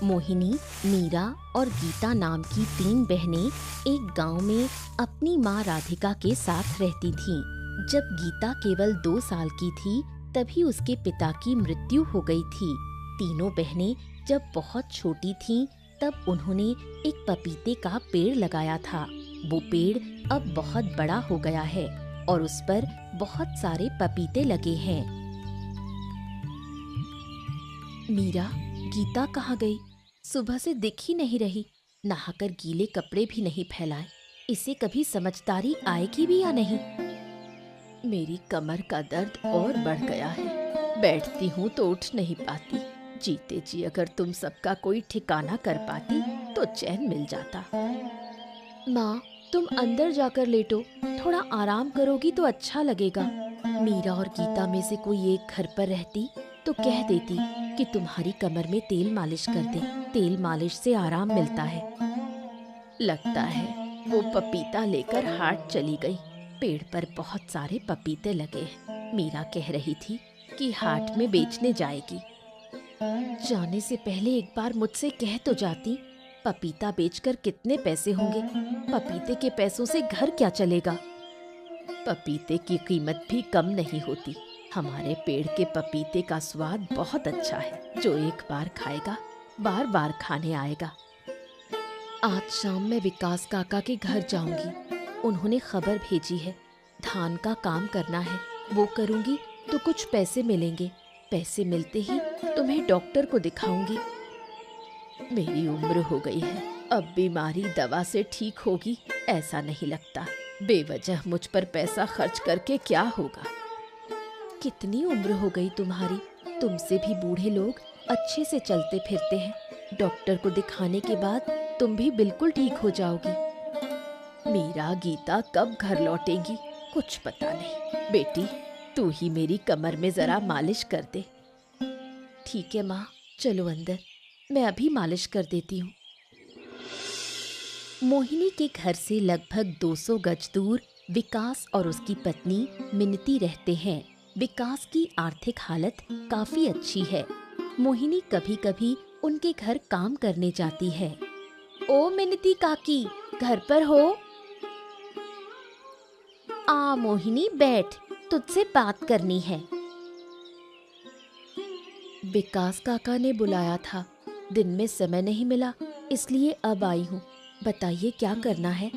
मोहिनी, मीरा और गीता नाम की 3 बहनें एक गांव में अपनी माँ राधिका के साथ रहती थीं। जब गीता केवल 2 साल की थी तभी उसके पिता की मृत्यु हो गई थी। तीनों बहनें जब बहुत छोटी थीं तब उन्होंने एक पपीते का पेड़ लगाया था। वो पेड़ अब बहुत बड़ा हो गया है और उस पर बहुत सारे पपीते लगे हैं। मीरा, गीता कहाँ गई? सुबह से दिख ही नहीं रही। नहाकर गीले कपड़े भी नहीं फैलाए। इसे कभी समझदारी आएगी भी या नहीं? मेरी कमर का दर्द और बढ़ गया है। बैठती हूँ तो उठ नहीं पाती। जीते जी अगर तुम सबका कोई ठिकाना कर पाती तो चैन मिल जाता। माँ, तुम अंदर जाकर लेटो। थोड़ा आराम करोगी तो अच्छा लगेगा। मीरा और गीता में से कोई एक घर पर रहती तो कह देती कि तुम्हारी कमर में तेल मालिश कर दे। तेल मालिश से आराम मिलता है। लगता है वो पपीता लेकर हाट चली गई। पेड़ पर बहुत सारे पपीते लगे हैं। मीरा कह रही थी कि हाट में बेचने जाएगी। जाने से पहले एक बार मुझसे कह तो जाती। पपीता बेचकर कितने पैसे होंगे? पपीते के पैसों से घर क्या चलेगा? पपीते की कीमत भी कम नहीं होती। हमारे पेड़ के पपीते का स्वाद बहुत अच्छा है। जो एक बार खाएगा बार बार खाने आएगा। आज शाम मैं विकास काका के घर जाऊंगी। उन्होंने खबर भेजी है। धान का काम करना है। वो करूंगी तो कुछ पैसे मिलेंगे। पैसे मिलते ही तुम्हें डॉक्टर को दिखाऊंगी। मेरी उम्र हो गई है। अब बीमारी दवा से ठीक होगी ऐसा नहीं लगता। बेवजह मुझ पर पैसा खर्च करके क्या होगा? कितनी उम्र हो गई तुम्हारी? तुमसे भी बूढ़े लोग अच्छे से चलते फिरते हैं। डॉक्टर को दिखाने के बाद तुम भी बिल्कुल ठीक हो जाओगी। मीरा, गीता कब घर लौटेंगी कुछ पता नहीं। बेटी, तू ही मेरी कमर में जरा मालिश कर दे। ठीक है माँ, चलो अंदर, मैं अभी मालिश कर देती हूँ। मोहिनी के घर से लगभग 200 गज दूर विकास और उसकी पत्नी मिनती रहते हैं। विकास की आर्थिक हालत काफी अच्छी है। मोहिनी कभी कभी उनके घर काम करने जाती है। ओ मिनती काकी, घर पर हो? आ मोहिनी, बैठ, तुझसे बात करनी है। विकास काका ने बुलाया था। दिन में समय नहीं मिला इसलिए अब आई हूँ। बताइए क्या करना है?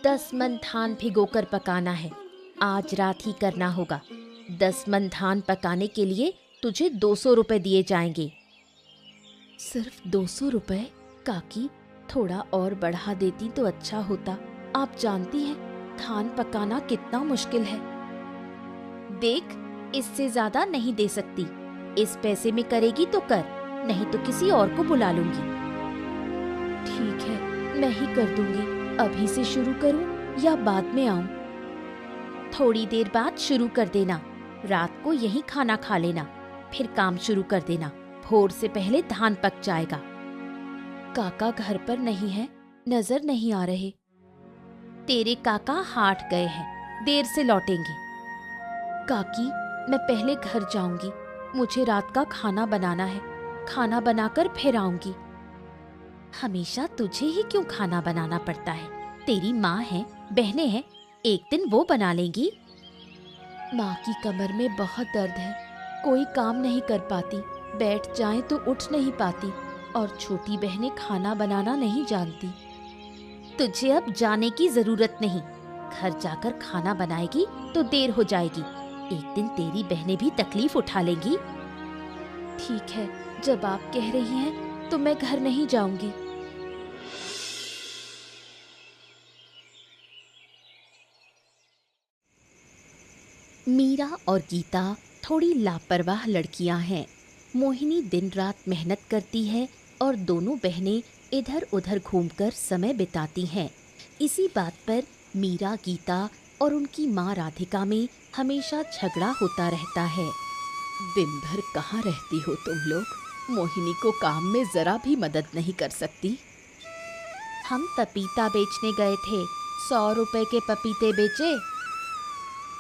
10 मन धान भिगोकर पकाना है। आज रात ही करना होगा। 10 मन धान पकाने के लिए तुझे 200 रुपए दिए जाएंगे। सिर्फ 200 रुपए? काकी, थोड़ा और बढ़ा देती तो अच्छा होता। आप जानती हैं धान पकाना कितना मुश्किल है। देख, इससे ज्यादा नहीं दे सकती। इस पैसे में करेगी तो कर, नहीं तो किसी और को बुला लूंगी। ठीक है, मैं ही कर दूंगी। अभी से शुरू करूं या बाद में आऊं? थोड़ी देर बाद शुरू कर देना। रात को यही खाना खा लेना, फिर काम शुरू कर देना। भोर से पहले धान पक जाएगा। काका घर पर नहीं है, नजर नहीं आ रहे। तेरे काका हाट गए हैं, देर से लौटेंगे। काकी, मैं पहले घर जाऊंगी। मुझे रात का खाना बनाना है। खाना बनाकर फिर आऊंगी। हमेशा तुझे ही क्यों खाना बनाना पड़ता है? तेरी माँ है, बहनें हैं, एक दिन वो बना लेंगी। माँ की कमर में बहुत दर्द है। कोई काम नहीं कर पाती। बैठ जाए तो उठ नहीं पाती। और छोटी बहनें खाना बनाना नहीं जानती। तुझे अब जाने की जरूरत नहीं। घर जाकर खाना बनाएगी तो देर हो जाएगी। एक दिन तेरी बहनें भी तकलीफ उठा लेंगी। ठीक है, जब आप कह रही हैं तो मैं घर नहीं जाऊंगी। मीरा और गीता थोड़ी लापरवाह लड़कियां हैं। मोहिनी दिन रात मेहनत करती है और दोनों बहनें इधर उधर घूमकर समय बिताती हैं। इसी बात पर मीरा, गीता और उनकी माँ राधिका में हमेशा झगड़ा होता रहता है। दिन भर कहाँ रहती हो तुम लोग? मोहिनी को काम में जरा भी मदद नहीं कर सकती। हम पपीता बेचने गए थे। 100 रुपए के पपीते बेचे।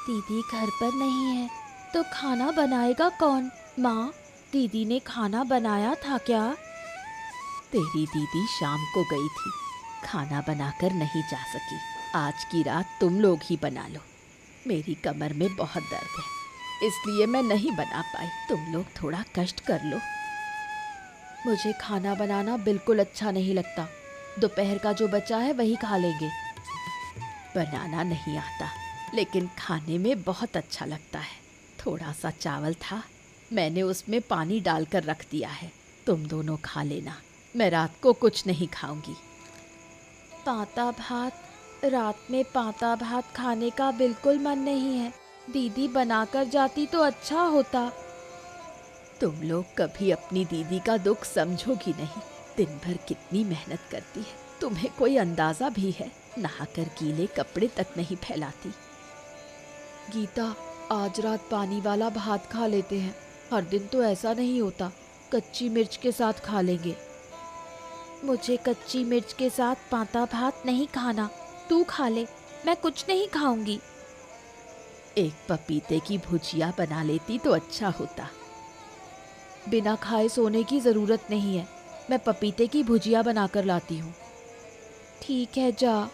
दीदी घर पर नहीं है तो खाना बनाएगा कौन? माँ, दीदी ने खाना बनाया था क्या? तेरी दीदी शाम को गई थी, खाना बनाकर नहीं जा सकी। आज की रात तुम लोग ही बना लो। मेरी कमर में बहुत दर्द है, इसलिए मैं नहीं बना पाई। तुम लोग थोड़ा कष्ट कर लो। मुझे खाना बनाना बिल्कुल अच्छा नहीं लगता। दोपहर का जो बचा है वही खा लेंगे। बनाना नहीं आता, लेकिन खाने में बहुत अच्छा लगता है। थोड़ा सा चावल था, मैंने उसमें पानी डालकर रख दिया है। तुम दोनों खा लेना, मैं रात को कुछ नहीं खाऊंगी। पाता भात? रात में पाता भात खाने का बिल्कुल मन नहीं है। दीदी बनाकर जाती तो अच्छा होता। तुम लोग कभी अपनी दीदी का दुख समझोगी नहीं। दिन भर कितनी मेहनत करती है, तुम्हें कोई अंदाजा भी है? नहाकर गीले कपड़े तक नहीं फैलाती। गीता, आज रात पानी वाला भात खा लेते हैं। हर दिन तो ऐसा नहीं होता। कच्ची मिर्च के साथ खा लेंगे। मुझे कच्ची मिर्च के साथ पाता भात नहीं खाना। तू खा ले, मैं कुछ नहीं खाऊंगी। एक पपीते की भुजिया बना लेती तो अच्छा होता। बिना खाए सोने की जरूरत नहीं है। मैं पपीते की भुजिया बनाकर लाती हूँ। ठीक है, जा।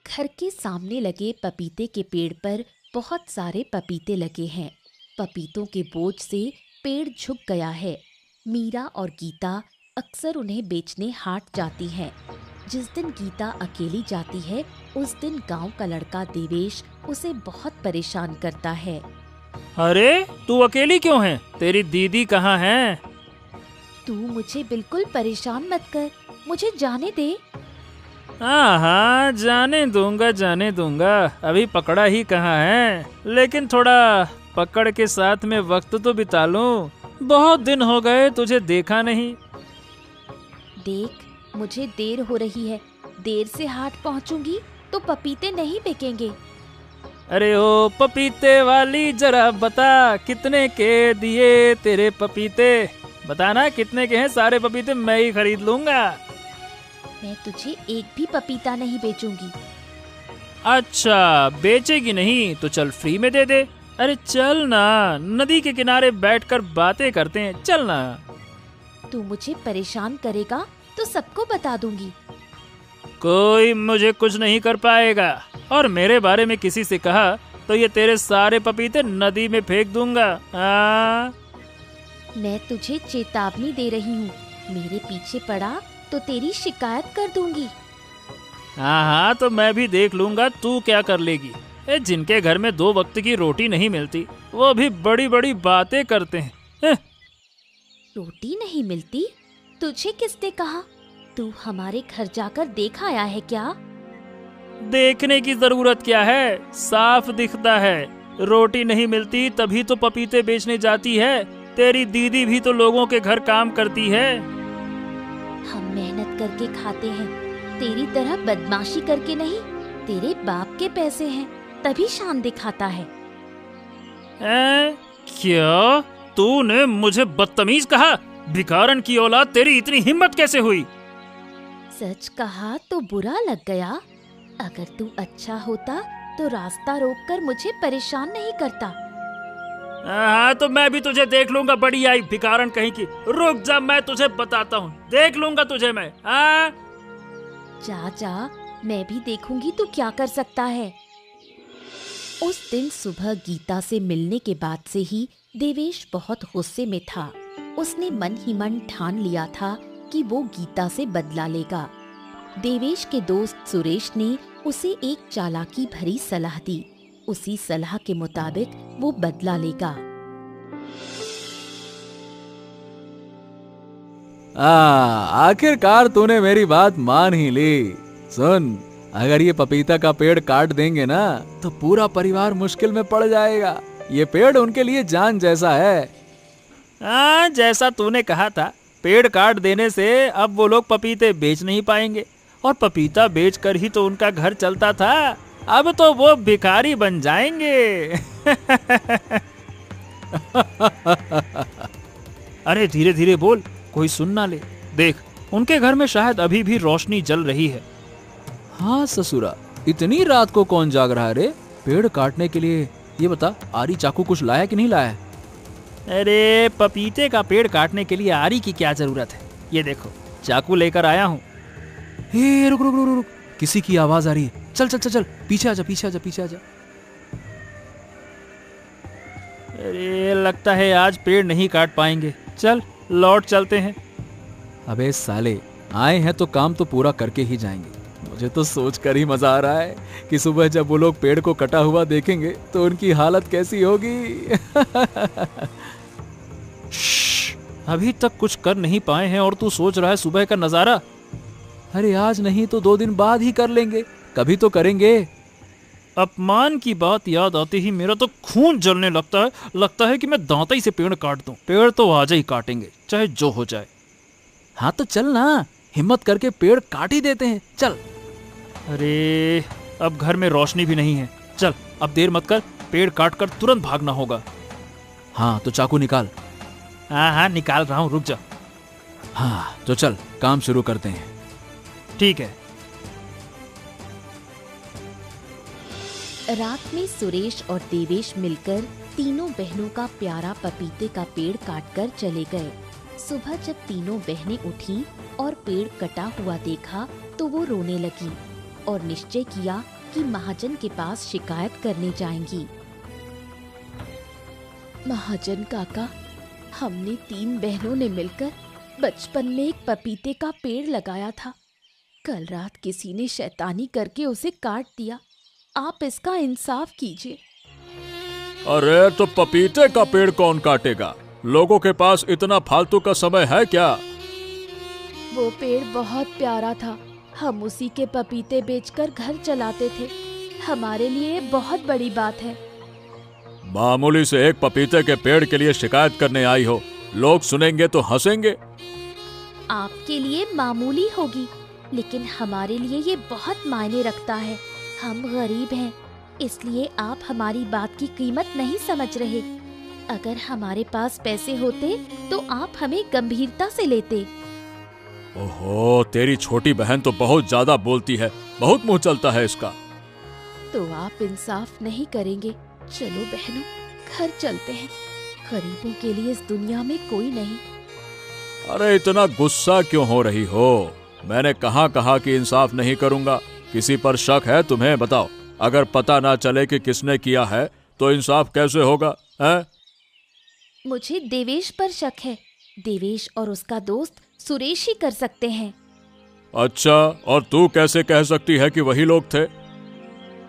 घर के सामने लगे पपीते के पेड़ पर बहुत सारे पपीते लगे हैं। पपीतों के बोझ से पेड़ झुक गया है। मीरा और गीता अक्सर उन्हें बेचने हाट जाती हैं। जिस दिन गीता अकेली जाती है, उस दिन गांव का लड़का देवेश उसे बहुत परेशान करता है। अरे, तू अकेली क्यों है? तेरी दीदी कहाँ है? तू मुझे बिल्कुल परेशान मत कर, मुझे जाने दे। हाँ, जाने दूंगा। अभी पकड़ा ही कहाँ है, लेकिन थोड़ा पकड़ के साथ में वक्त तो बिता लूं। बहुत दिन हो गए तुझे देखा नहीं। देख, मुझे देर हो रही है। देर से हाट पहुंचूंगी तो पपीते नहीं बिकेंगे। अरे ओ पपीते वाली, जरा बता कितने के दिए तेरे पपीते? बताना कितने के हैं। सारे पपीते मैं ही खरीद लूंगा। मैं तुझे एक भी पपीता नहीं बेचूंगी। अच्छा, बेचेगी नहीं तो चल फ्री में दे दे। अरे चल ना, नदी के किनारे बैठकर बातें करते हैं, चल ना। तू मुझे परेशान करेगा तो सबको बता दूंगी। कोई मुझे कुछ नहीं कर पाएगा, और मेरे बारे में किसी से कहा तो ये तेरे सारे पपीते नदी में फेंक दूंगा। मैं तुझे चेतावनी दे रही हूँ। मेरे पीछे पड़ा तो तेरी शिकायत कर दूंगी। हाँ, तो मैं भी देख लूंगा तू क्या कर लेगी। जिनके घर में 2 वक्त की रोटी नहीं मिलती, वो भी बड़ी बड़ी बातें करते हैं। रोटी नहीं मिलती? तुझे किसने कहा? तू हमारे घर जाकर देख आया है क्या? देखने की जरूरत क्या है, साफ दिखता है। रोटी नहीं मिलती तभी तो पपीते बेचने जाती है। तेरी दीदी भी तो लोगों के घर काम करती है। हम मेहनत करके खाते हैं, तेरी तरह बदमाशी करके नहीं। तेरे बाप के पैसे हैं, तभी शान दिखाता है। क्या तूने मुझे बदतमीज कहा? भिखारन की औलाद, तेरी इतनी हिम्मत कैसे हुई? सच कहा तो बुरा लग गया। अगर तू अच्छा होता तो रास्ता रोककर मुझे परेशान नहीं करता। हाँ, तो मैं भी तुझे देख लूंगा, बड़ी आई भिखारन कहीं की। रुक जा, मैं तुझे बताता हूँ, देख लूंगा तुझे मैं। जा जा, मैं भी देखूंगी तू क्या कर सकता है। उस दिन सुबह गीता से मिलने के बाद से ही देवेश बहुत गुस्से में था। उसने मन ही मन ठान लिया था कि वो गीता से बदला लेगा। देवेश के दोस्त सुरेश ने उसे एक चालाकी भरी सलाह दी। उसी सलाह के मुताबिक वो बदला लेगा। आखिरकार तूने मेरी बात मान ही ली। सुन, अगर ये पपीता का पेड़ काट देंगे ना तो पूरा परिवार मुश्किल में पड़ जाएगा। ये पेड़ उनके लिए जान जैसा है। जैसा तूने कहा था, पेड़ काट देने से अब वो लोग पपीते बेच नहीं पाएंगे, और पपीता बेचकर ही तो उनका घर चलता था। अब तो वो भिखारी बन जाएंगे। अरे धीरे धीरे बोल, कोई सुन ना ले। देख, उनके घर में शायद अभी भी रोशनी जल रही है। हाँ ससुरा, इतनी रात को कौन जाग रहा है रे? पेड़ काटने के लिए ये बता, आरी चाकू कुछ लाया कि नहीं लाया? अरे पपीते का पेड़ काटने के लिए आरी की क्या जरूरत है? ये देखो चाकू लेकर आया हूँ। हे रुक रुक रुक रुक, किसी की आवाज आ रही है। चल चल चल चल, पीछे आजा पीछे आजा पीछे आजा। अरे लगता है आज पेड़ नहीं काट पाएंगे, चल लौट चलते हैं। अबे साले, आए हैं तो काम तो पूरा करके ही जाएंगे। मुझे तो सोचकर ही मजा आ रहा है कि सुबह जब वो लोग पेड़ को कटा हुआ देखेंगे तो उनकी हालत कैसी होगी। अभी तक कुछ कर नहीं पाए हैं और तू सोच रहा है सुबह का नजारा। अरे आज नहीं तो 2 दिन बाद ही कर लेंगे, कभी तो करेंगे। अपमान की बात याद आते ही मेरा तो खून जलने लगता है कि मैं दांतई से पेड़ काट दूं। पेड़ तो आज ही काटेंगे चाहे जो हो जाए। हाँ तो चल ना, हिम्मत करके पेड़ काट ही देते हैं, चल। अरे अब घर में रोशनी भी नहीं है, चल अब देर मत कर, पेड़ काट कर तुरंत भागना होगा। हाँ तो चाकू निकाल। हाँ निकाल रहा हूँ, रुक जा। हाँ तो चल काम शुरू करते हैं। ठीक है। रात में सुरेश और देवेश मिलकर तीनों बहनों का प्यारा पपीते का पेड़ काटकर चले गए। सुबह जब तीनों बहनें उठी और पेड़ कटा हुआ देखा तो वो रोने लगी और निश्चय किया कि महाजन के पास शिकायत करने जाएंगी। महाजन काका, हमने 3 बहनों ने मिलकर बचपन में एक पपीते का पेड़ लगाया था। कल रात किसी ने शैतानी करके उसे काट दिया। आप इसका इंसाफ कीजिए। अरे तो पपीते का पेड़ कौन काटेगा? लोगों के पास इतना फालतू का समय है क्या? वो पेड़ बहुत प्यारा था, हम उसी के पपीते बेचकर घर चलाते थे। हमारे लिए बहुत बड़ी बात है। मामूली से एक पपीते के पेड़ के लिए शिकायत करने आई हो, लोग सुनेंगे तो हंसेंगे। आपके लिए मामूली होगी, लेकिन हमारे लिए ये बहुत मायने रखता है। हम गरीब हैं, इसलिए आप हमारी बात की कीमत नहीं समझ रहे। अगर हमारे पास पैसे होते तो आप हमें गंभीरता से लेते। ओहो, तेरी छोटी बहन तो बहुत ज्यादा बोलती है, बहुत मुंह चलता है इसका। तो आप इंसाफ नहीं करेंगे। चलो बहनों, घर चलते हैं। गरीबों के लिए इस दुनिया में कोई नहीं। अरे इतना गुस्सा क्यों हो रही हो? मैंने कहाँ कहा कि इंसाफ नहीं करूंगा? किसी पर शक है तुम्हें? बताओ। अगर पता ना चले कि किसने किया है तो इंसाफ कैसे होगा? है? मुझे देवेश पर शक है। देवेश और उसका दोस्त सुरेश ही कर सकते हैं। अच्छा, और तू कैसे कह सकती है कि वही लोग थे?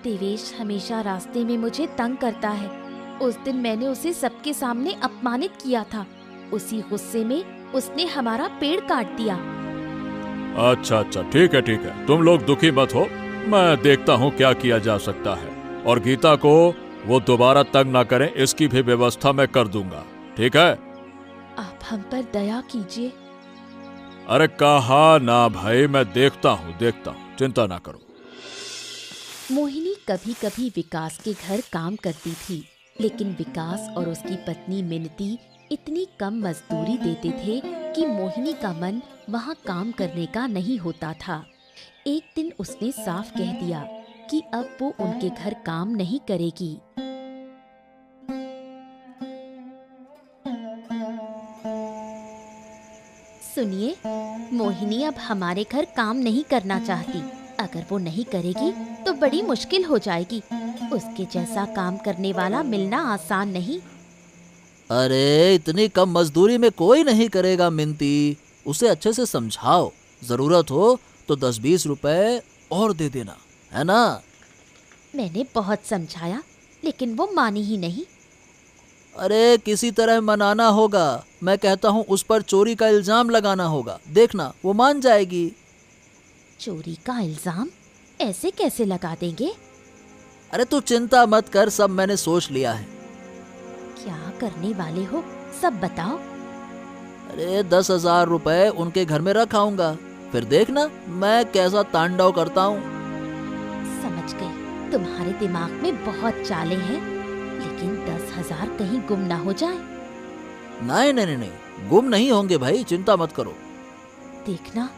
देवेश हमेशा रास्ते में मुझे तंग करता है। उस दिन मैंने उसे सबके सामने अपमानित किया था। उसी गुस्से में उसने हमारा पेड़ काट दिया। अच्छा, ठीक है, तुम लोग दुखी मत हो, मैं देखता हूँ क्या किया जा सकता है। और गीता को वो दोबारा तंग ना करें, इसकी भी व्यवस्था मैं कर दूंगा। ठीक है? आप हम पर दया कीजिए। अरे कहा ना भाई, मैं देखता हूँ, चिंता ना करो। मोहिनी कभी कभी विकास के घर काम करती थी, लेकिन विकास और उसकी पत्नी मिनती इतनी कम मजदूरी देते थे कि मोहिनी का मन वहाँ काम करने का नहीं होता था। एक दिन उसने साफ कह दिया कि अब वो उनके घर काम नहीं करेगी। सुनिए, मोहिनी अब हमारे घर काम नहीं करना चाहती। अगर वो नहीं करेगी तो बड़ी मुश्किल हो जाएगी। उसके जैसा काम करने वाला मिलना आसान नहीं। अरे इतनी कम मजदूरी में कोई नहीं करेगा मिनती। उसे अच्छे से समझाओ, जरूरत हो तो 10-20 रुपए और दे देना, है ना? मैंने बहुत समझाया, लेकिन वो मानी ही नहीं। अरे किसी तरह मनाना होगा। मैं कहता हूँ उस पर चोरी का इल्जाम लगाना होगा। देखना वो मान जाएगी। चोरी का इल्जाम ऐसे कैसे लगा देंगे? अरे तू चिंता मत कर, सब मैंने सोच लिया है। क्या करने वाले हो, सब बताओ। अरे 10,000 रुपए उनके घर में रखाऊंगा, फिर देखना मैं कैसा तांडव करता हूँ। समझ गई, तुम्हारे दिमाग में बहुत चालें हैं, लेकिन 10,000 कहीं गुम ना हो जाए। नहीं, गुम नहीं होंगे भाई, चिंता मत करो। देखना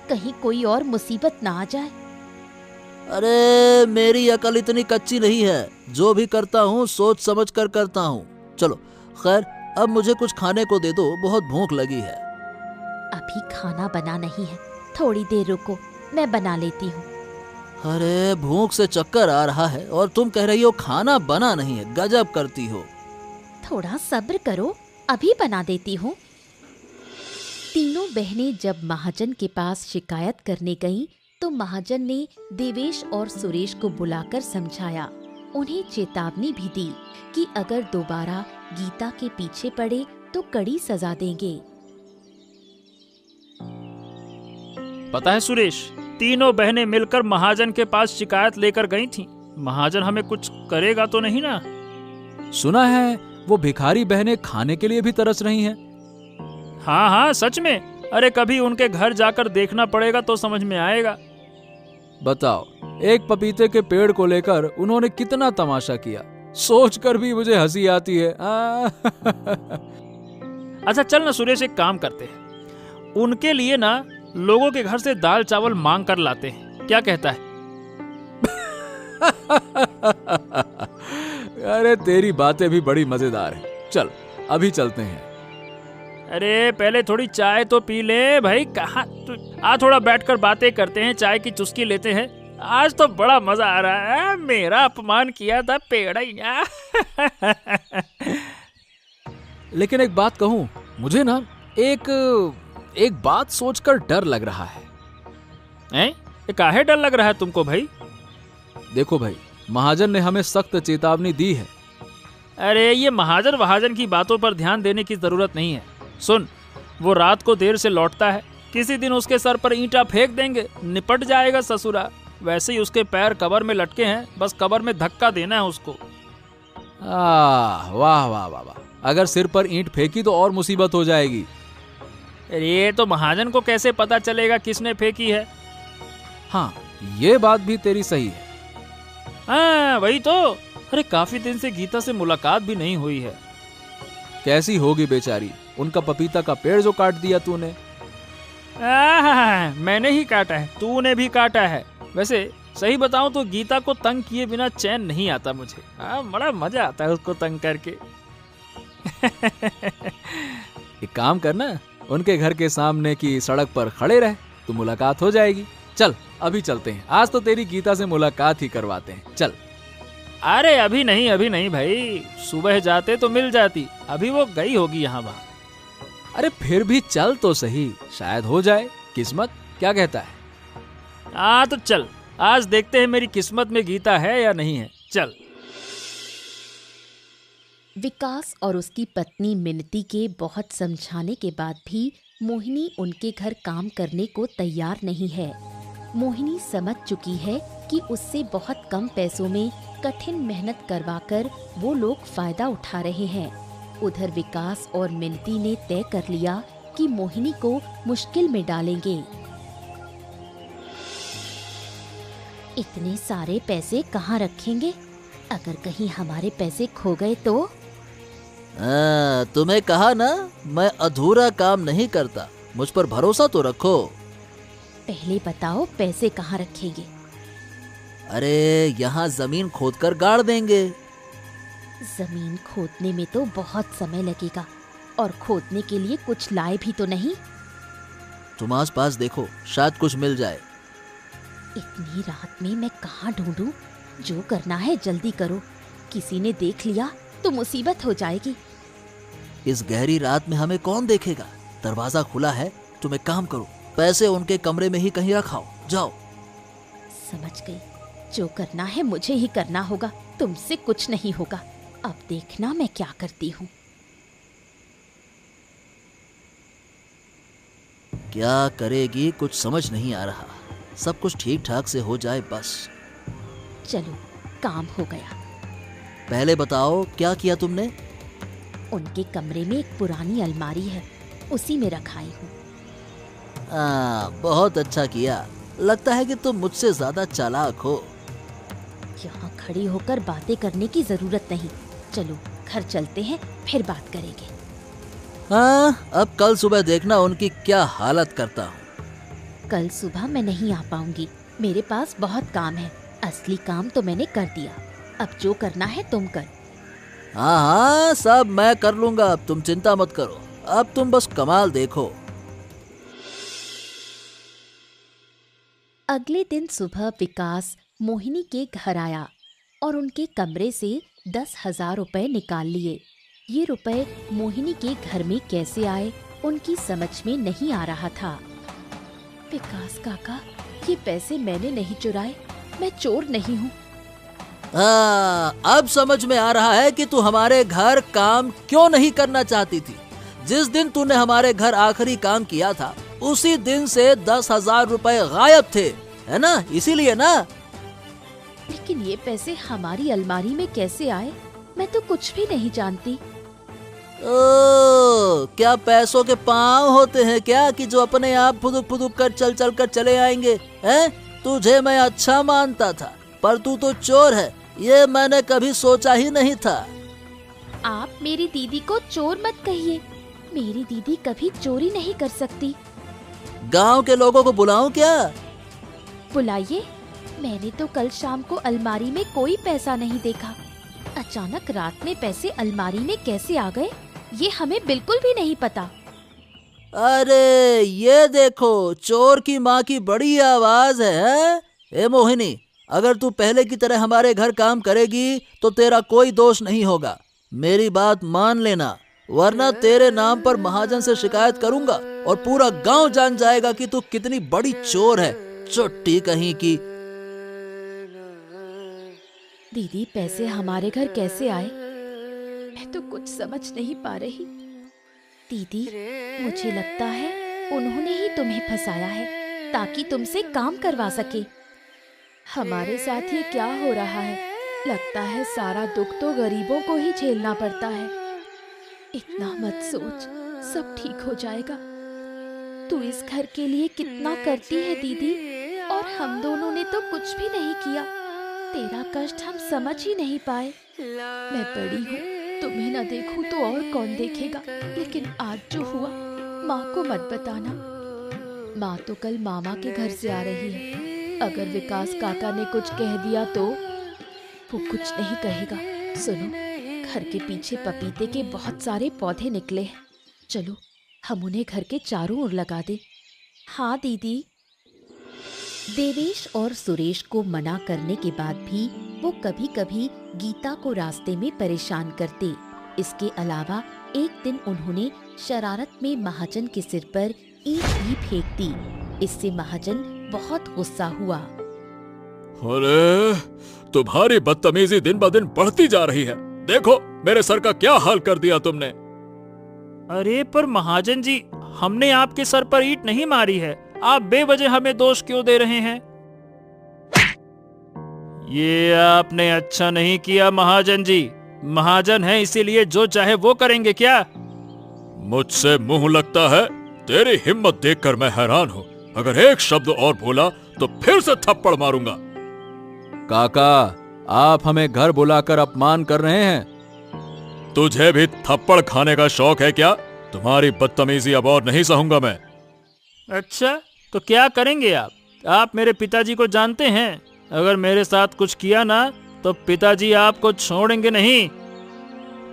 कहीं कोई और मुसीबत ना आ जाए। अरे मेरी अकल इतनी कच्ची नहीं है। जो भी करता हूँ सोच समझ कर करता हूँ। चलो खैर, अब मुझे कुछ खाने को दे दो, बहुत भूख लगी है। अभी खाना बना नहीं है, थोड़ी देर रुको, मैं बना लेती हूँ। अरे भूख से चक्कर आ रहा है और तुम कह रही हो खाना बना नहीं है, गजब करती हो। थोड़ा सब्र करो, अभी बना देती हूँ। तीनों बहनें जब महाजन के पास शिकायत करने गईं, तो महाजन ने देवेश और सुरेश को बुलाकर समझाया। उन्हें चेतावनी भी दी कि अगर दोबारा गीता के पीछे पड़े तो कड़ी सजा देंगे। पता है सुरेश, तीनों बहनें मिलकर महाजन के पास शिकायत लेकर गई थीं। महाजन हमें कुछ करेगा तो नहीं ना? सुना है वो भिखारी बहनें खाने के लिए भी तरस रही हैं। हाँ हाँ, सच में। अरे कभी उनके घर जाकर देखना पड़ेगा तो समझ में आएगा। बताओ, एक पपीते के पेड़ को लेकर उन्होंने कितना तमाशा किया, सोचकर भी मुझे हंसी आती है। अच्छा चल ना सुरेश, एक काम करते हैं, उनके लिए ना लोगों के घर से दाल चावल मांग कर लाते हैं, क्या कहता है? अरे तेरी बातें भी बड़ी मजेदार हैं। चल अभी चलते हैं। अरे पहले थोड़ी चाय तो पी ले भाई। कहाँ आ, थोड़ा बैठकर बातें करते हैं, चाय की चुस्की लेते हैं। आज तो बड़ा मजा आ रहा है। मेरा अपमान किया था पेड़ैया। लेकिन एक बात कहूँ, मुझे ना एक बात सोचकर डर लग रहा है। ये काहे डर लग रहा है तुमको भाई? देखो भाई, महाजन ने हमें सख्त चेतावनी दी है। अरे ये महाजन वहाजन की बातों पर ध्यान देने की जरूरत नहीं है। सुन, वो रात को देर से लौटता है, किसी दिन उसके सर पर ईंटा फेंक देंगे, निपट जाएगा ससुरा। वैसे ही उसके पैर कबर में लटके हैं, बस कबर में धक्का देना है उसको। वाह वाह वाह वाह, अगर सिर पर ईंट फेंकी तो और मुसीबत हो जाएगी। ये तो महाजन को कैसे पता चलेगा किसने फेंकी है? हाँ, ये बात भी तेरी सही है। हाँ वही तो। अरे काफी दिन से गीता से मुलाकात भी नहीं हुई है। कैसी होगी बेचारी, उनका पपीता का पेड़ जो काट दिया तूने। मैंने ही काटा है, तूने भी काटा है। वैसे सही बताऊं तो गीता को तंग किए बिना चैन नहीं आता मुझे। बड़ा मजा आता है उसको तंग करके। एक काम करना, उनके घर के सामने की सड़क पर खड़े रह, तो मुलाकात हो जाएगी। चल अभी चलते हैं, आज तो तेरी गीता से मुलाकात ही करवाते हैं। चल। अरे अभी नहीं भाई, सुबह जाते तो मिल जाती, अभी वो गई होगी यहाँ वहाँ। अरे फिर भी चल तो सही, शायद हो जाए किस्मत, क्या कहता है? तो चल, आज देखते हैं मेरी किस्मत में गीता है या नहीं है। चल। विकास और उसकी पत्नी मिनती के बहुत समझाने के बाद भी मोहिनी उनके घर काम करने को तैयार नहीं है। मोहिनी समझ चुकी है कि उससे बहुत कम पैसों में कठिन मेहनत करवाकर वो लोग फायदा उठा रहे हैं। उधर विकास और मिनती ने तय कर लिया कि मोहिनी को मुश्किल में डालेंगे। इतने सारे पैसे कहाँ रखेंगे? अगर कहीं हमारे पैसे खो गए तो? तुम्हें कहा ना, मैं अधूरा काम नहीं करता, मुझ पर भरोसा तो रखो। पहले बताओ पैसे कहाँ रखेंगे? अरे यहाँ जमीन खोदकर गाड़ देंगे। जमीन खोदने में तो बहुत समय लगेगा, और खोदने के लिए कुछ लाए भी तो नहीं। तुम आस पास देखो, शायद कुछ मिल जाए। इतनी रात में मैं कहाँ ढूंढूं? जो करना है जल्दी करो, किसी ने देख लिया तो मुसीबत हो जाएगी। इस गहरी रात में हमें कौन देखेगा? दरवाजा खुला है, तुम एक काम करो, पैसे उनके कमरे में ही कहीं रखाओ, जाओ। समझ गई, जो करना है मुझे ही करना होगा, तुमसे कुछ नहीं होगा। अब देखना मैं क्या करती हूँ। क्या करेगी कुछ समझ नहीं आ रहा, सब कुछ ठीक ठाक से हो जाए बस। चलो, काम हो गया। पहले बताओ क्या किया तुमने? उनके कमरे में एक पुरानी अलमारी है, उसी में रखाई हूँ। बहुत अच्छा किया, लगता है कि तुम मुझसे ज्यादा चालाक हो। यहाँ खड़ी होकर बातें करने की जरूरत नहीं, चलो घर चलते हैं, फिर बात करेंगे। अब कल सुबह देखना उनकी क्या हालत करता हूँ। कल सुबह मैं नहीं आ पाऊंगी, मेरे पास बहुत काम है। असली काम तो मैंने कर दिया, अब जो करना है तुम कर। हाँ हाँ, सब मैं कर लूंगा, अब तुम चिंता मत करो। अब तुम बस कमाल देखो। अगले दिन सुबह विकास मोहिनी के घर आया और उनके कमरे से 10,000 रुपए निकाल लिए। ये रुपए मोहिनी के घर में कैसे आए उनकी समझ में नहीं आ रहा था। विकास काका, ये पैसे मैंने नहीं चुराए, मैं चोर नहीं हूँ। अब समझ में आ रहा है कि तू हमारे घर काम क्यों नहीं करना चाहती थी। जिस दिन तूने हमारे घर आखिरी काम किया था उसी दिन से 10,000 रुपए गायब थे, है ना? इसीलिए ना। लेकिन ये पैसे हमारी अलमारी में कैसे आए, मैं तो कुछ भी नहीं जानती। क्या पैसों के पाँव होते हैं क्या कि जो अपने आप फुदुक फुदुक कर चल कर चले आएंगे? हैं? तुझे मैं अच्छा मानता था, पर तू तो चोर है, ये मैंने कभी सोचा ही नहीं था। आप मेरी दीदी को चोर मत कहिए, मेरी दीदी कभी चोरी नहीं कर सकती। गांव के लोगों को बुलाऊं क्या? बुलाइए। मैंने तो कल शाम को अलमारी में कोई पैसा नहीं देखा। अचानक रात में पैसे अलमारी में कैसे आ गए, ये हमें बिल्कुल भी नहीं पता। अरे ये देखो, चोर की माँ की बड़ी आवाज है। ए मोहिनी, अगर तू पहले की तरह हमारे घर काम करेगी तो तेरा कोई दोष नहीं होगा। मेरी बात मान लेना, वरना तेरे नाम पर महाजन से शिकायत करूंगा और पूरा गांव जान जाएगा कि तू कितनी बड़ी चोर है, चुट्टी कहीं की। दीदी, पैसे हमारे घर कैसे आए, मैं तो कुछ समझ नहीं पा रही। दीदी, मुझे लगता है उन्होंने ही तुम्हें फंसाया है ताकि तुमसे काम करवा सके। हमारे साथ ये क्या हो रहा है? लगता है सारा दुख तो गरीबों को ही झेलना पड़ता है। इतना मत सोच, सब ठीक हो जाएगा। तू इस घर के लिए कितना करती है दीदी, और हम दोनों ने तो कुछ भी नहीं किया। तेरा कष्ट हम समझ ही नहीं पाए। मैं बड़ी हूँ, तुम्हें न देखूं तो और कौन देखेगा। लेकिन आज जो हुआ, माँ को मत बताना। माँ तो कल मामा के घर से आ रही है। अगर विकास काका ने कुछ कह दिया तो वो कुछ नहीं कहेगा। सुनो, घर के पीछे पपीते के बहुत सारे पौधे निकले हैं, चलो हम उन्हें घर के चारों ओर लगा दें। हाँ दीदी। देवेश और सुरेश को मना करने के बाद भी वो कभी कभी गीता को रास्ते में परेशान करते। इसके अलावा एक दिन उन्होंने शरारत में महाजन के सिर पर ईंट भी फेंक दी। इससे महाजन बहुत गुस्सा हुआ। अरे, तुम्हारी बदतमीजी दिन ब दिन बढ़ती जा रही है। देखो मेरे सर का क्या हाल कर दिया तुमने। अरे पर महाजन जी, हमने आपके सर पर ईंट नहीं मारी है, आप बेवजह हमें दोष क्यों दे रहे हैं? ये आपने अच्छा नहीं किया महाजन जी। महाजन है इसीलिए जो चाहे वो करेंगे क्या? मुझसे मुंह लगता है? तेरी हिम्मत देखकर मैं हैरान हूँ। अगर एक शब्द और बोला तो फिर से थप्पड़ मारूंगा। काका, आप हमें घर बुलाकर अपमान कर रहे हैं। तुझे भी थप्पड़ खाने का शौक है क्या? तुम्हारी बदतमीजी अब और नहीं सहूंगा मैं। अच्छा, तो क्या करेंगे आप? आप मेरे पिताजी को जानते हैं, अगर मेरे साथ कुछ किया ना तो पिताजी आपको छोड़ेंगे नहीं।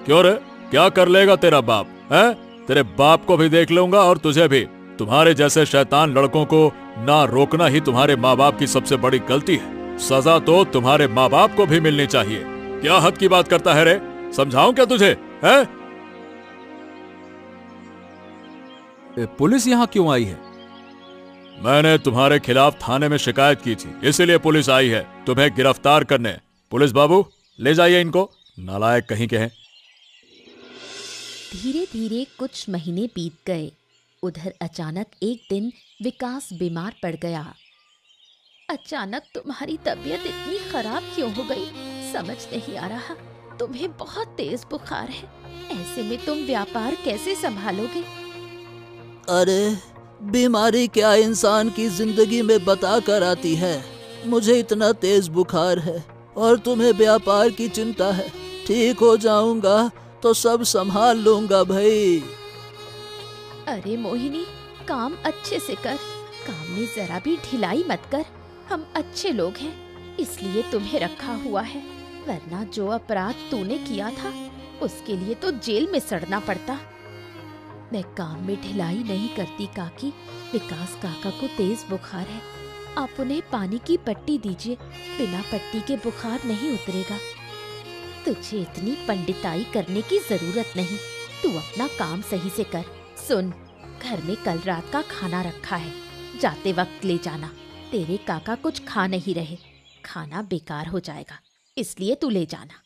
क्यों रे, क्या कर लेगा तेरा बाप है? तेरे बाप को भी देख लूंगा और तुझे भी। तुम्हारे जैसे शैतान लड़कों को ना रोकना ही तुम्हारे माँ बाप की सबसे बड़ी गलती है। सजा तो तुम्हारे माँ बाप को भी मिलनी चाहिए। क्या हद की बात करता है रे? समझाऊं क्या तुझे? है? पुलिस यहाँ क्यों आई है? मैंने तुम्हारे खिलाफ थाने में शिकायत की थी, इसीलिए पुलिस आई है तुम्हें गिरफ्तार करने। पुलिस बाबू, ले जाइए इनको, नालायक कहीं के हैं। धीरे धीरे कुछ महीने बीत गए। उधर अचानक एक दिन विकास बीमार पड़ गया। अचानक तुम्हारी तबीयत इतनी खराब क्यों हो गई, समझ नहीं आ रहा। तुम्हें बहुत तेज बुखार है, ऐसे में तुम व्यापार कैसे संभालोगे? अरे, बीमारी क्या इंसान की जिंदगी में बता कर आती है। मुझे इतना तेज बुखार है और तुम्हें व्यापार की चिंता है। ठीक हो जाऊंगा तो सब संभाल लूंगा भाई। अरे मोहिनी, काम अच्छे से कर, काम में जरा भी ढिलाई मत कर। हम अच्छे लोग हैं, इसलिए तुम्हें रखा हुआ है, वरना जो अपराध तूने किया था उसके लिए तो जेल में सड़ना पड़ता। मैं काम में ढिलाई नहीं करती काकी। विकास काका को तेज बुखार है, आप उन्हें पानी की पट्टी दीजिए, बिना पट्टी के बुखार नहीं उतरेगा। तुझे इतनी पंडिताई करने की जरूरत नहीं, तू अपना काम सही से कर। सुन, घर में कल रात का खाना रखा है, जाते वक्त ले जाना। तेरे काका कुछ खा नहीं रहे, खाना बेकार हो जाएगा, इसलिए तू ले जाना।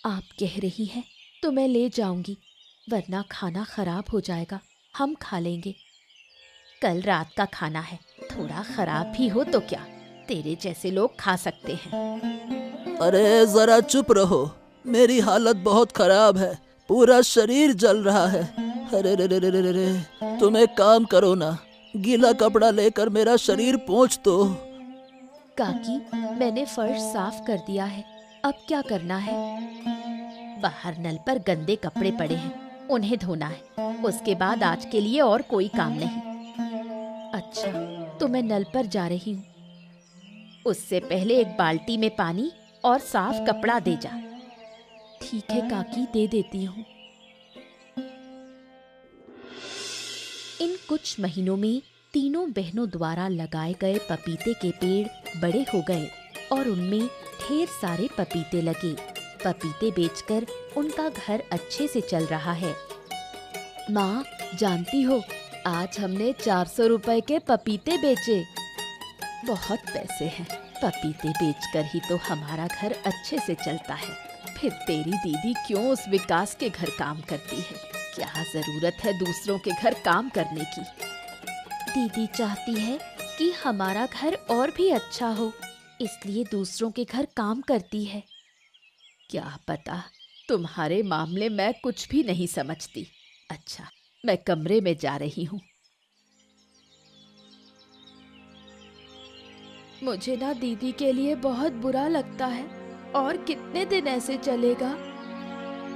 आप कह रही हैं तो मैं ले जाऊंगी, वरना खाना खराब हो जाएगा, हम खा लेंगे। कल रात का खाना है, थोड़ा खराब भी हो तो क्या, तेरे जैसे लोग खा सकते हैं। अरे जरा चुप रहो, मेरी हालत बहुत खराब है, पूरा शरीर जल रहा है। अरे रे रे रे रे रे, तुम एक काम करो ना, गीला कपड़ा लेकर मेरा शरीर पोंछ दो। काकी, मैंने फर्श साफ कर दिया है, अब क्या करना है? बाहर नल पर गंदे कपड़े पड़े हैं, उन्हें धोना है, उसके बाद आज के लिए और कोई काम नहीं। अच्छा, तो मैं नल पर जा रही हूँ, उससे पहले एक बाल्टी में पानी और साफ कपड़ा दे जा। ठीक है काकी, दे देती हूँ। इन कुछ महीनों में तीनों बहनों द्वारा लगाए गए पपीते के पेड़ बड़े हो गए और उनमें ढेर सारे पपीते लगे। पपीते बेचकर उनका घर अच्छे से चल रहा है। माँ, जानती हो, आज हमने 400 रुपए के पपीते बेचे। बहुत पैसे हैं, पपीते बेचकर ही तो हमारा घर अच्छे से चलता है। फिर तेरी दीदी क्यों उस विकास के घर काम करती है? क्या जरूरत है दूसरों के घर काम करने की? दीदी चाहती है कि हमारा घर और भी अच्छा हो, इसलिए दूसरों के घर काम करती है। क्या पता, तुम्हारे मामले में कुछ भी नहीं समझती। अच्छा, मैं कमरे में जा रही हूँ। मुझे ना दीदी के लिए बहुत बुरा लगता है, और कितने दिन ऐसे चलेगा?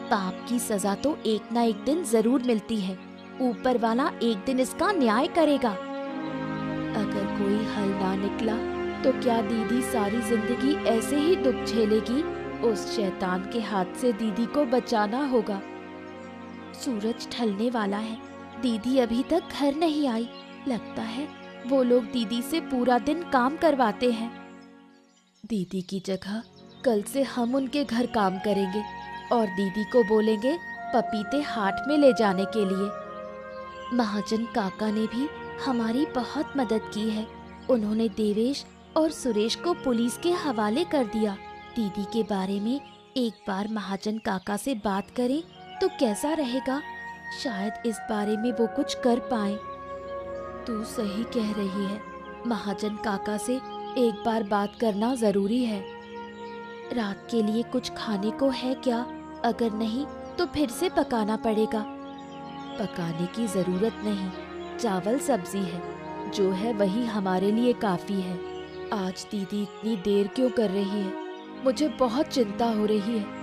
पाप की सजा तो एक ना एक दिन जरूर मिलती है, ऊपर वाला एक दिन इसका न्याय करेगा। अगर कोई हल ना निकला तो क्या दीदी सारी जिंदगी ऐसे ही दुख झेलेगी? उस शैतान के हाथ से दीदी को बचाना होगा। सूरज ढलने वाला है, दीदी अभी तक घर नहीं आई। लगता है वो लोग दीदी से पूरा दिन काम करवाते हैं। दीदी की जगह कल से हम उनके घर काम करेंगे और दीदी को बोलेंगे पपीते हाट में ले जाने के लिए। महाजन काका ने भी हमारी बहुत मदद की है। उन्होंने देवेश और सुरेश को पुलिस के हवाले कर दिया। दीदी के बारे में एक बार महाजन काका से बात करें तो कैसा रहेगा? शायद इस बारे में वो कुछ कर पाए। तू सही कह रही है, महाजन काका से एक बार बात करना जरूरी है। रात के लिए कुछ खाने को है क्या? अगर नहीं तो फिर से पकाना पड़ेगा। पकाने की जरूरत नहीं, चावल सब्जी है, जो है वही हमारे लिए काफी है। आज दीदी इतनी देर क्यों कर रही है? मुझे बहुत चिंता हो रही है।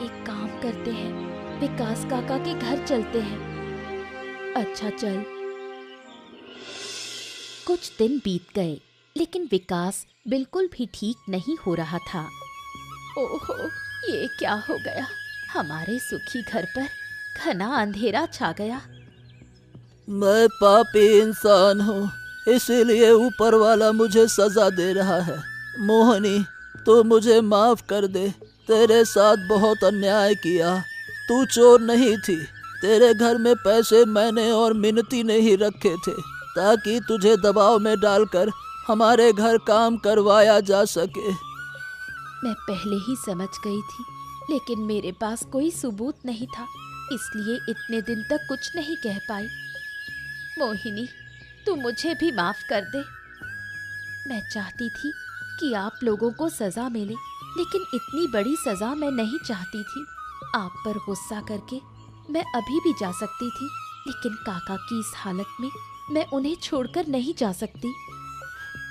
एक काम करते हैं, विकास काका के घर चलते हैं। अच्छा चल। कुछ दिन बीत गए, लेकिन विकास बिल्कुल भी ठीक नहीं हो रहा था। ओहो, ये क्या हो गया? हमारे सुखी घर पर घना अंधेरा छा गया। मैं पापी इंसान हूँ, इसीलिए ऊपर वाला मुझे सजा दे रहा है। मोहिनी, तू मुझे माफ कर दे, तेरे साथ बहुत अन्याय किया। तू चोर नहीं थी, तेरे घर में पैसे मैंने और मिनती ने ही रखे थे, ताकि तुझे दबाव में डालकर हमारे घर काम करवाया जा सके। मैं पहले ही समझ गई थी, लेकिन मेरे पास कोई सबूत नहीं था, इसलिए इतने दिन तक कुछ नहीं कह पाई। मोहिनी, तू मुझे भी माफ कर दे। मैं चाहती थी कि आप लोगों को सजा मिले, लेकिन इतनी बड़ी सजा मैं नहीं चाहती थी। आप पर गुस्सा करके मैं अभी भी जा सकती थी, लेकिन काका की इस हालत में मैं उन्हें छोड़कर नहीं जा सकती।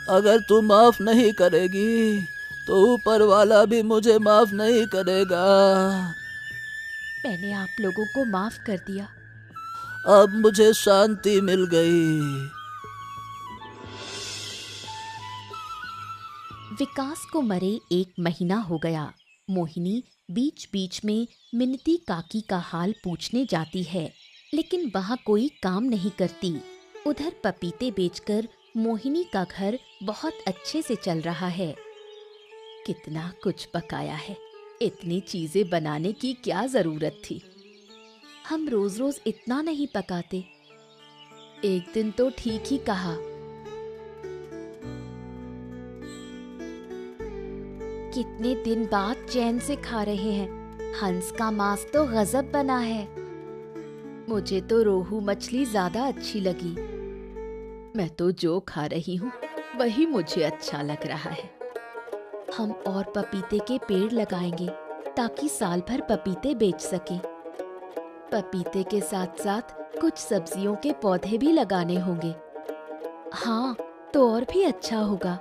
अगर तू माफ नहीं करेगी तो ऊपर वाला भी मुझे माफ नहीं करेगा। मैंने आप लोगों को माफ कर दिया। अब मुझे शांति मिल गई। विकास को मरे 1 महीना हो गया। मोहिनी बीच बीच में मिनती काकी का हाल पूछने जाती है, लेकिन वहाँ कोई काम नहीं करती। उधर पपीते बेचकर मोहिनी का घर बहुत अच्छे से चल रहा है। कितना कुछ पकाया है, इतनी चीजें बनाने की क्या जरूरत थी। हम रोज रोज इतना नहीं पकाते। एक दिन तो ठीक ही कहा। कितने दिन बाद चैन से खा रहे हैं। हंस का मांस तो गजब बना है। मुझे तो रोहू मछली ज्यादा अच्छी लगी। मैं तो जो खा रही हूँ वही मुझे अच्छा लग रहा है। हम और पपीते के पेड़ लगाएंगे ताकि साल भर पपीते बेच सके। पपीते के साथ साथ कुछ सब्जियों के पौधे भी लगाने होंगे। हाँ, तो और भी अच्छा होगा।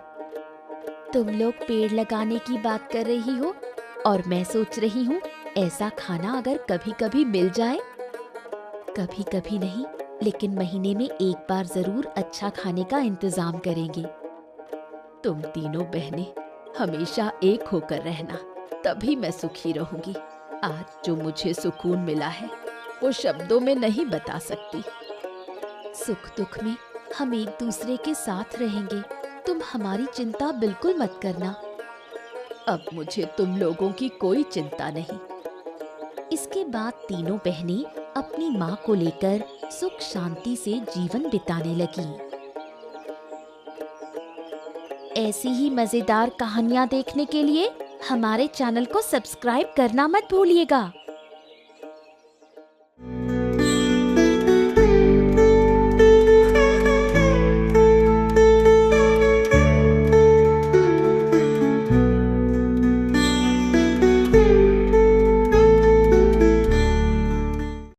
तुम लोग पेड़ लगाने की बात कर रही हो और मैं सोच रही हूँ ऐसा खाना अगर कभी कभी मिल जाए। कभी कभी नहीं, लेकिन महीने में एक बार जरूर अच्छा खाने का इंतजाम करेंगे। तुम तीनों बहनें हमेशा एक होकर रहना, तभी मैं सुखी रहूंगी। आज जो मुझे सुकून मिला है वो शब्दों में नहीं बता सकती। सुख दुख में हम एक दूसरे के साथ रहेंगे। तुम हमारी चिंता बिल्कुल मत करना। अब मुझे तुम लोगों की कोई चिंता नहीं। इसके बाद तीनों बहनें अपनी माँ को लेकर सुख शांति से जीवन बिताने लगी। ऐसी ही मजेदार कहानियाँ देखने के लिए हमारे चैनल को सब्सक्राइब करना मत भूलिएगा।